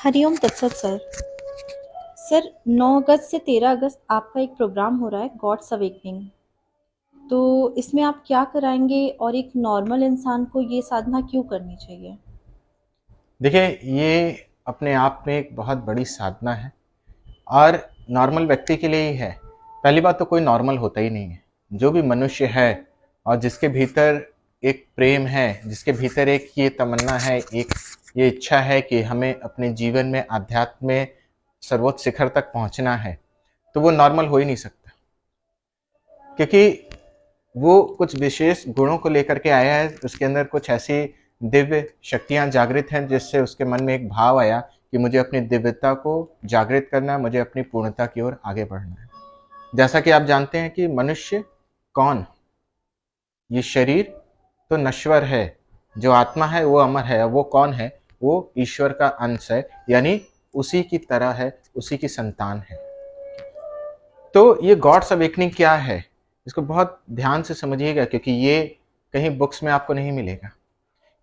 हरिओम तत्सत sir. Sir 9 अगस्त से 13 अगस्त आपका एक प्रोग्राम हो रहा है गॉड्स अवेकनिंग। तो इसमें आप क्या कराएंगे और एक नॉर्मल इंसान को ये साधना क्यों करनी चाहिए? देखिए, ये अपने आप में एक बहुत बड़ी साधना है और नॉर्मल व्यक्ति के लिए ही है। पहली बात तो कोई नॉर्मल होता ही नहीं है। जो भी मनुष्य है और जिसके भीतर एक प्रेम है, जिसके भीतर एक ये तमन्ना है, एक ये इच्छा है कि हमें अपने जीवन में आध्यात्म में सर्वोच्च शिखर तक पहुंचना है, तो वो नॉर्मल हो ही नहीं सकता। क्योंकि वो कुछ विशेष गुणों को लेकर के आया है। उसके अंदर कुछ ऐसी दिव्य शक्तियां जागृत हैं जिससे उसके मन में एक भाव आया कि मुझे अपनी दिव्यता को जागृत करना है, मुझे अपनी पूर्णता की ओर आगे बढ़ना है। जैसा कि आप जानते हैं कि मनुष्य कौन, ये शरीर तो नश्वर है, जो आत्मा है वो अमर है। वो कौन है? वो ईश्वर का अंश है, यानी उसी की तरह है, उसी की संतान है। तो ये गॉड्स अवेकनिंग क्या है, इसको बहुत ध्यान से समझिएगा, क्योंकि ये कहीं बुक्स में आपको नहीं मिलेगा।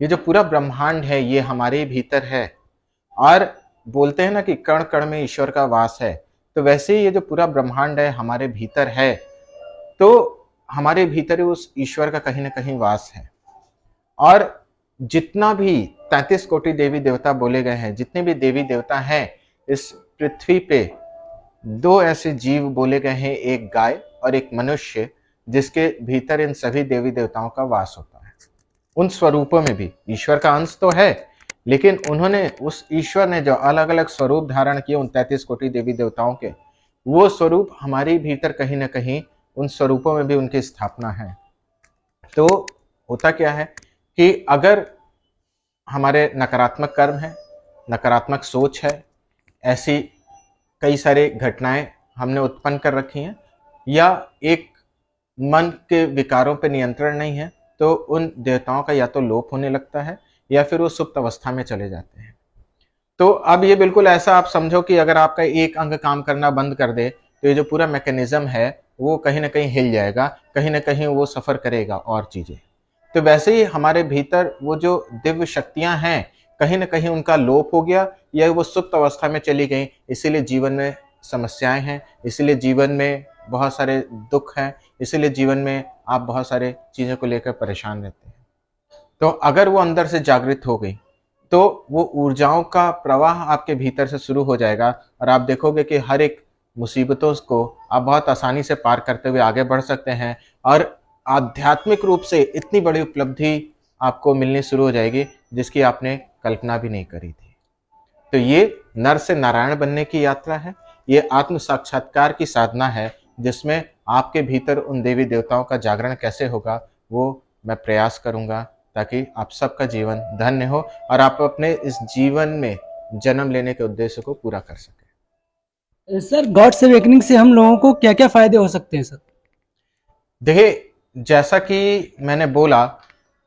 ये जो पूरा ब्रह्मांड है ये हमारे भीतर है। और बोलते हैं ना कि कण कण में ईश्वर का वास है, तो वैसे ही ये जो पूरा ब्रह्मांड है हमारे भीतर है। तो हमारे भीतर उस ईश्वर का कहीं ना कहीं वास है। और जितना भी 33 कोटि देवी देवता बोले गए हैं, जितने भी देवी देवता हैं इस पृथ्वी पे, दो ऐसे जीव बोले गए हैं, एक गाय और एक मनुष्य, जिसके भीतर इन सभी देवी देवताओं का वास होता है। उन स्वरूपों में भी ईश्वर का अंश तो है, लेकिन उन्होंने, उस ईश्वर ने जो अलग अलग स्वरूप धारण किए उन 33 कोटि देवी देवताओं के, वो स्वरूप हमारे भीतर कहीं ना कहीं उन स्वरूपों में भी उनकी स्थापना है। तो होता क्या है कि अगर हमारे नकारात्मक कर्म है, नकारात्मक सोच है, ऐसी कई सारे घटनाएं हमने उत्पन्न कर रखी हैं, या एक मन के विकारों पर नियंत्रण नहीं है, तो उन देवताओं का या तो लोप होने लगता है या फिर वो सुप्त अवस्था में चले जाते हैं। तो अब ये बिल्कुल ऐसा आप समझो कि अगर आपका एक अंग काम करना बंद कर दे तो ये जो पूरा मैकेनिज्म है वो कहीं ना कहीं हिल जाएगा, कहीं ना कहीं वो सफर करेगा और चीजें। तो वैसे ही हमारे भीतर वो जो दिव्य शक्तियां हैं, कहीं ना कहीं उनका लोप हो गया या वो सुप्त अवस्था में चली गई, इसीलिए जीवन में समस्याएं हैं, इसीलिए जीवन में बहुत सारे दुख हैं, इसीलिए जीवन में आप बहुत सारे चीज़ों को लेकर परेशान रहते हैं। तो अगर वो अंदर से जागृत हो गई तो वो ऊर्जाओं का प्रवाह आपके भीतर से शुरू हो जाएगा और आप देखोगे कि हर एक मुसीबतों को आप बहुत आसानी से पार करते हुए आगे बढ़ सकते हैं। और आध्यात्मिक रूप से इतनी बड़ी उपलब्धि आपको मिलनी शुरू हो जाएगी जिसकी आपने कल्पना भी नहीं करी थी। तो ये नर से नारायण बनने की यात्रा है, ये आत्म साक्षात्कार की साधना है, जिसमें आपके भीतर उन देवी देवताओं का जागरण कैसे होगा वो मैं प्रयास करूंगा, ताकि आप सबका जीवन धन्य हो और आप अपने इस जीवन में जन्म लेने के उद्देश्य को पूरा कर सकें। सर गॉड्स अवेकनिंग से हम लोगों को क्या क्या फायदे हो सकते हैं सर? देखिए, जैसा कि मैंने बोला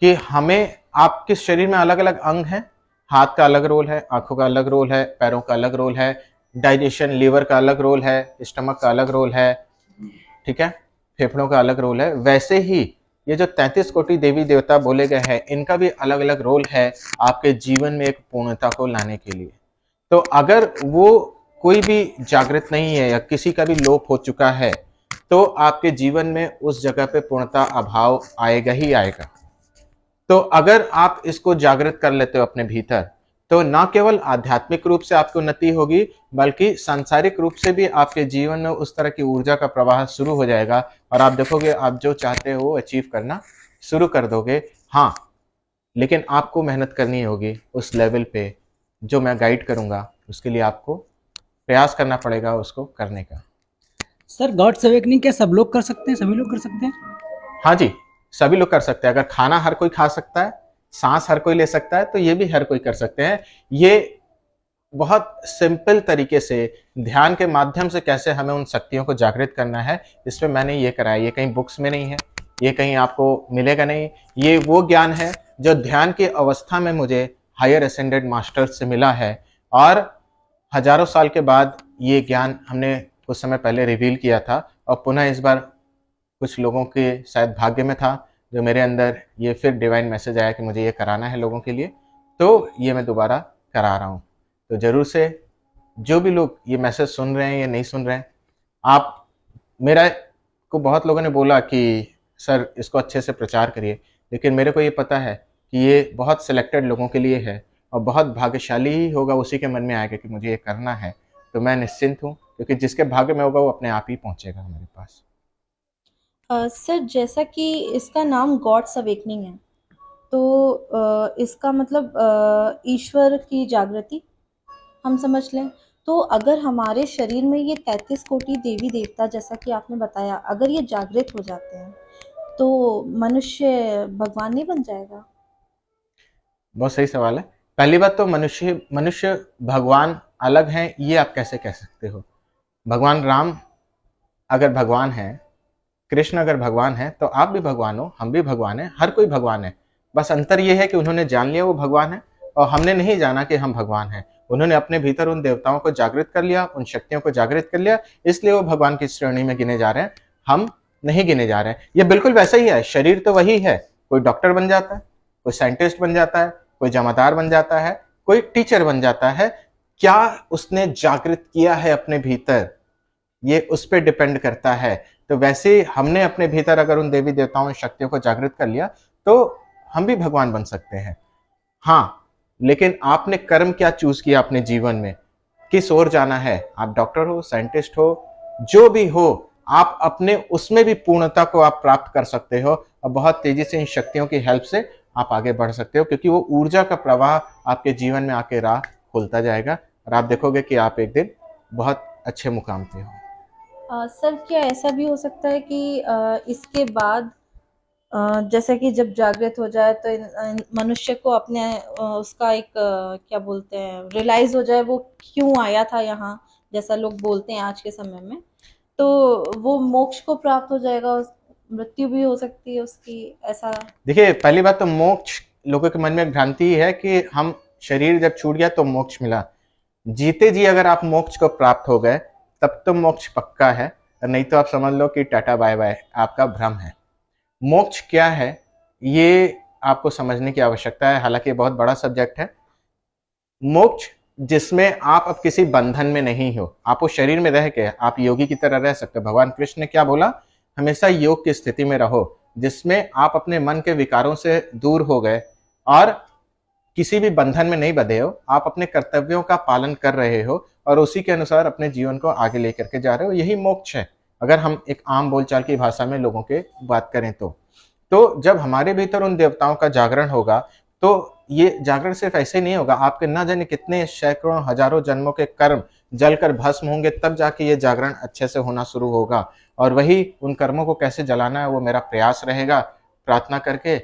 कि हमें, आपके शरीर में अलग अलग अंग हैं। हाथ का अलग रोल है, आंखों का अलग रोल है, पैरों का अलग रोल है, डाइजेशन लीवर का अलग रोल है, स्टमक का अलग रोल है, ठीक है, फेफड़ों का अलग रोल है। वैसे ही ये जो 33 कोटि देवी देवता बोले गए हैं इनका भी अलग अलग रोल है आपके जीवन में एक पूर्णता को लाने के लिए। तो अगर वो कोई भी जागृत नहीं है या किसी का भी लोप हो चुका है तो आपके जीवन में उस जगह पे पूर्णता अभाव आएगा ही आएगा। तो अगर आप इसको जागृत कर लेते हो अपने भीतर, तो न केवल आध्यात्मिक रूप से आपकी उन्नति होगी, बल्कि सांसारिक रूप से भी आपके जीवन में उस तरह की ऊर्जा का प्रवाह शुरू हो जाएगा और आप देखोगे आप जो चाहते हो वो अचीव करना शुरू कर दोगे। हाँ, लेकिन आपको मेहनत करनी होगी उस लेवल पे जो मैं गाइड करूंगा, उसके लिए आपको प्रयास करना पड़ेगा उसको करने का। सर गॉड्स अवेकनिंग क्या सब लोग कर सकते हैं, सभी लोग कर सकते हैं? हाँ जी, सभी लोग कर सकते हैं। अगर खाना हर कोई खा सकता है, सांस हर कोई ले सकता है, तो ये भी हर कोई कर सकते हैं। ये बहुत सिंपल तरीके से ध्यान के माध्यम से कैसे हमें उन शक्तियों को जागृत करना है, इसमें मैंने ये कराया। ये कहीं बुक्स में नहीं है, ये कहीं आपको मिलेगा नहीं। ये वो ज्ञान है जो ध्यान की अवस्था में मुझे हायर असेंडेड मास्टर से मिला है और हजारों साल के बाद ये ज्ञान हमने कुछ समय पहले रिवील किया था और पुनः इस बार कुछ लोगों के शायद भाग्य में था जो मेरे अंदर ये फिर डिवाइन मैसेज आया कि मुझे ये कराना है लोगों के लिए, तो ये मैं दोबारा करा रहा हूँ। तो ज़रूर से जो भी लोग ये मैसेज सुन रहे हैं या नहीं सुन रहे हैं, आप मेरा को बहुत लोगों ने बोला कि सर इसको अच्छे से प्रचार करिए, लेकिन मेरे को ये पता है कि ये बहुत सिलेक्टेड लोगों के लिए है और बहुत भाग्यशाली ही होगा उसी के मन में आएगा कि मुझे ये करना है। तो मैं निश्चिंत हूँ, क्योंकि जिसके भाग्य में होगा वो अपने आप ही पहुँचेगा हमारे पास। सर जैसा कि इसका नाम गॉड्स अवेकनिंग है, तो इसका मतलब ईश्वर की जागृति हम समझ लें। तो अगर हमारे शरीर में ये 33 कोटि देवी देवता, जैसा कि आपने बताया, अगर ये जागृत हो जाते हैं तो मनुष्य भगवान नहीं बन जाएगा? बहुत सही सवाल है। पहली बात तो मनुष्य मनुष्य भगवान अलग हैं, ये आप कैसे कह सकते हो? भगवान राम अगर भगवान हैं, कृष्ण अगर भगवान है, तो आप भी भगवान हो, हम भी भगवान हैं, हर कोई भगवान है। बस अंतर ये है कि उन्होंने जान लिया वो भगवान है और हमने नहीं जाना कि हम भगवान हैं। उन्होंने अपने भीतर उन देवताओं को जागृत कर लिया, उन शक्तियों को जागृत कर लिया, इसलिए वो भगवान की श्रेणी में गिने जा रहे हैं, हम नहीं गिने जा रहे हैं। ये बिल्कुल वैसा ही है, शरीर तो वही है। कोई डॉक्टर बन जाता है, कोई साइंटिस्ट बन जाता है, कोई जमादार बन जाता है, कोई टीचर बन जाता है। क्या उसने जागृत किया है अपने भीतर, ये उस पर डिपेंड करता है। तो वैसे हमने अपने भीतर अगर उन देवी देवताओं शक्तियों को जागृत कर लिया तो हम भी भगवान बन सकते हैं। हाँ, लेकिन आपने कर्म क्या चूज किया अपने जीवन में, किस ओर जाना है? आप डॉक्टर हो, साइंटिस्ट हो, जो भी हो, आप अपने उसमें भी पूर्णता को आप प्राप्त कर सकते हो और बहुत तेजी से इन शक्तियों की हेल्प से आप आगे बढ़ सकते हो, क्योंकि वो ऊर्जा का प्रवाह आपके जीवन में आके राह खोलता जाएगा और आप देखोगे कि आप एक दिन बहुत अच्छे मुकाम पे हो। सर क्या ऐसा भी हो सकता है कि इसके बाद जैसे कि जब जागृत हो जाए तो मनुष्य को अपने उसका एक क्या बोलते हैं, रियलाइज हो जाए वो क्यों आया था यहाँ, जैसा लोग बोलते हैं आज के समय में, तो वो मोक्ष को प्राप्त हो जाएगा, मृत्यु भी हो सकती है उसकी, ऐसा? देखिए, पहली बात तो मोक्ष, लोगों के मन में एक भ्रांति है कि हम शरीर जब छूट गया तो मोक्ष मिला। जीते जी अगर आप मोक्ष को प्राप्त हो गए तब तो मोक्ष पक्का है, और नहीं तो आप समझ लो कि टाटा बाय बाय, आपका भ्रम है। मोक्ष क्या है ये आपको समझने की आवश्यकता है, हालांकि ये बहुत बड़ा सब्जेक्ट है। मोक्ष जिसमें आप अब किसी बंधन में नहीं हो, आप उस शरीर में रह के आप योगी की तरह रह सकते हो। भगवान कृष्ण ने क्या बोला? हमेशा योग की स्थिति में रहो, जिसमें आप अपने मन के विकारों से दूर हो गए और किसी भी बंधन में नहीं बंधे हो, आप अपने कर्तव्यों का पालन कर रहे हो और उसी के अनुसार अपने जीवन को आगे लेकर के जा रहे हो। यही मोक्ष है, अगर हम एक आम बोलचाल की भाषा में लोगों के बात करें तो जब हमारे भीतर उन देवताओं का जागरण होगा तो ये जागरण सिर्फ ऐसे नहीं होगा, आपके न जाने कितने सैकड़ों हजारों जन्मों के कर्म जलकर भस्म होंगे, तब जाके ये जागरण अच्छे से होना शुरू होगा। और वही उन कर्मों को कैसे जलाना है वो मेरा प्रयास रहेगा, प्रार्थना करके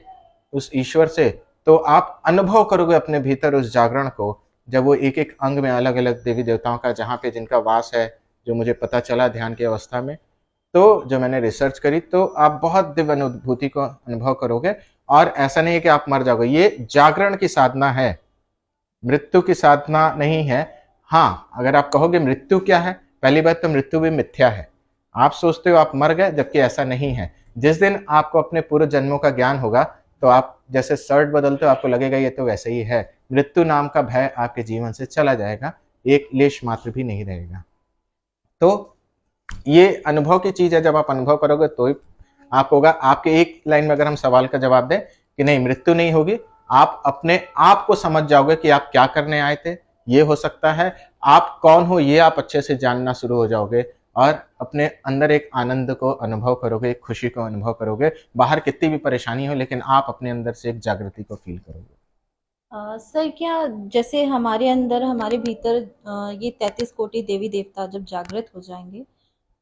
उस ईश्वर से। तो आप अनुभव करोगे अपने भीतर उस जागरण को, जब वो एक एक अंग में अलग अलग देवी देवताओं का जहाँ पे जिनका वास है, जो मुझे पता चला ध्यान की अवस्था में, तो जो मैंने रिसर्च करी, तो आप बहुत दिव्य अनुभूति को अनुभव करोगे। और ऐसा नहीं है कि आप मर जाओगे, ये जागरण की साधना है, मृत्यु की साधना नहीं है। हाँ, अगर आप कहोगे मृत्यु क्या है, पहली बात तो मृत्यु भी मिथ्या है। आप सोचते हो आप मर गए, जबकि ऐसा नहीं है। जिस दिन आपको अपने पूर्व जन्मों का ज्ञान होगा तो आप जैसे शर्ट बदलते हो आपको लगेगा ये तो वैसे ही है। मृत्यु नाम का भय आपके जीवन से चला जाएगा, एक लेश मात्र भी नहीं रहेगा। तो ये अनुभव की चीज है, जब आप अनुभव करोगे तो ही आप होगा। आपके एक लाइन में अगर हम सवाल का जवाब दें कि नहीं मृत्यु नहीं होगी, आप अपने आप को समझ जाओगे कि आप क्या करने आए थे, ये हो सकता है। आप कौन हो ये आप अच्छे से जानना शुरू हो जाओगे और अपने अंदर एक आनंद को अनुभव करोगे, एक खुशी को अनुभव करोगे। बाहर कितनी भी परेशानी हो, लेकिन आप अपने अंदर से एक जागृति को फील करोगे। सर क्या जैसे हमारे अंदर, हमारे भीतर ये 33 कोटि देवी देवता जब जागृत हो जाएंगे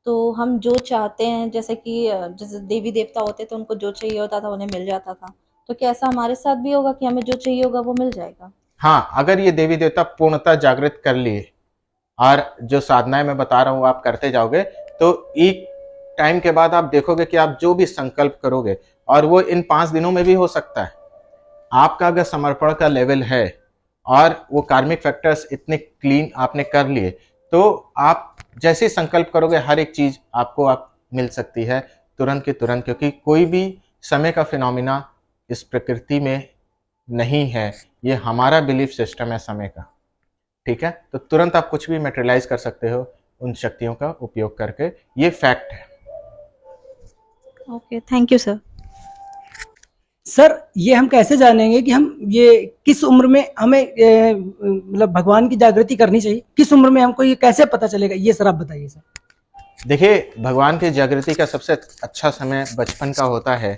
तो हम जो चाहते हैं, जैसे कि जैसे देवी देवता होते तो उनको जो चाहिए होता था उन्हें मिल जाता था, तो क्या ऐसा हमारे साथ भी होगा कि हमें जो चाहिए होगा वो मिल जाएगा? हाँ, अगर ये देवी देवता पूर्णतः जागृत कर लिए और जो साधनाएं मैं बता रहा हूँ आप करते जाओगे, तो एक टाइम के बाद आप देखोगे कि आप जो भी संकल्प करोगे, और वो इन 5 दिनों में भी हो सकता है, आपका अगर समर्पण का लेवल है और वो कार्मिक फैक्टर्स इतने क्लीन आपने कर लिए, तो आप जैसे संकल्प करोगे हर एक चीज आपको आप मिल सकती है तुरंत के तुरंत, क्योंकि कोई भी समय का फिनोमिना इस प्रकृति में नहीं है, ये हमारा बिलीफ सिस्टम है समय का। ठीक है, तो तुरंत आप कुछ भी मटेरियलाइज कर सकते हो उन शक्तियों का उपयोग करके, ये फैक्ट है। Okay, thank you sir. Sir ये हम कैसे जानेंगे कि हम ये किस उम्र में हमें मतलब भगवान की जागृति करनी चाहिए, किस उम्र में हमको ये कैसे पता चलेगा, ये सर आप बताइए सर। देखिए, भगवान की जागृति का सबसे अच्छा समय बचपन का होता है।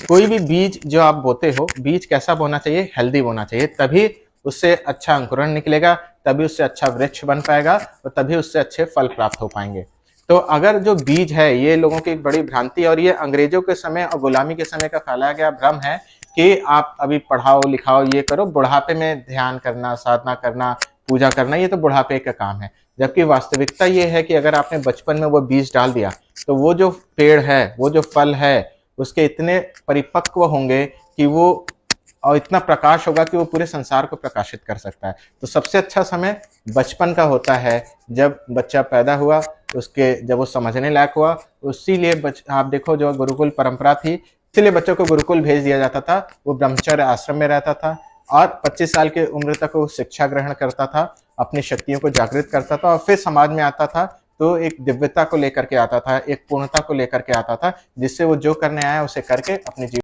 कोई भी बीज जो आप बोते हो, बीज कैसा बोना चाहिए? हेल्दी बोना चाहिए, तभी उससे अच्छा अंकुरण निकलेगा, तभी उससे अच्छा वृक्ष बन पाएगा और तभी उससे अच्छे फल प्राप्त हो पाएंगे। तो अगर जो बीज है, ये लोगों की एक बड़ी भ्रांति है और ये अंग्रेजों के समय और गुलामी के समय का फैलाया गया भ्रम है कि आप अभी पढ़ाओ लिखाओ ये करो, बुढ़ापे में ध्यान करना, साधना करना, पूजा करना, ये तो बुढ़ापे का काम है। जबकि वास्तविकता ये है कि अगर आपने बचपन में वो बीज डाल दिया तो वो जो पेड़ है, वो जो फल है, उसके इतने परिपक्व होंगे कि वो, और इतना प्रकाश होगा कि वो पूरे संसार को प्रकाशित कर सकता है। तो सबसे अच्छा समय बचपन का होता है, जब बच्चा पैदा हुआ, उसके जब वो समझने लायक हुआ। इसीलिए आप देखो, जो गुरुकुल परंपरा थी, इसीलिए बच्चों को गुरुकुल भेज दिया जाता था। वो ब्रह्मचर्य आश्रम में रहता था और 25 साल की उम्र तक वो शिक्षा ग्रहण करता था, अपनी शक्तियों को जागृत करता था और फिर समाज में आता था तो एक दिव्यता को लेकर के आता था, एक पूर्णता को लेकर के आता था, जिससे वो जो करने आया उसे करके अपने जीवन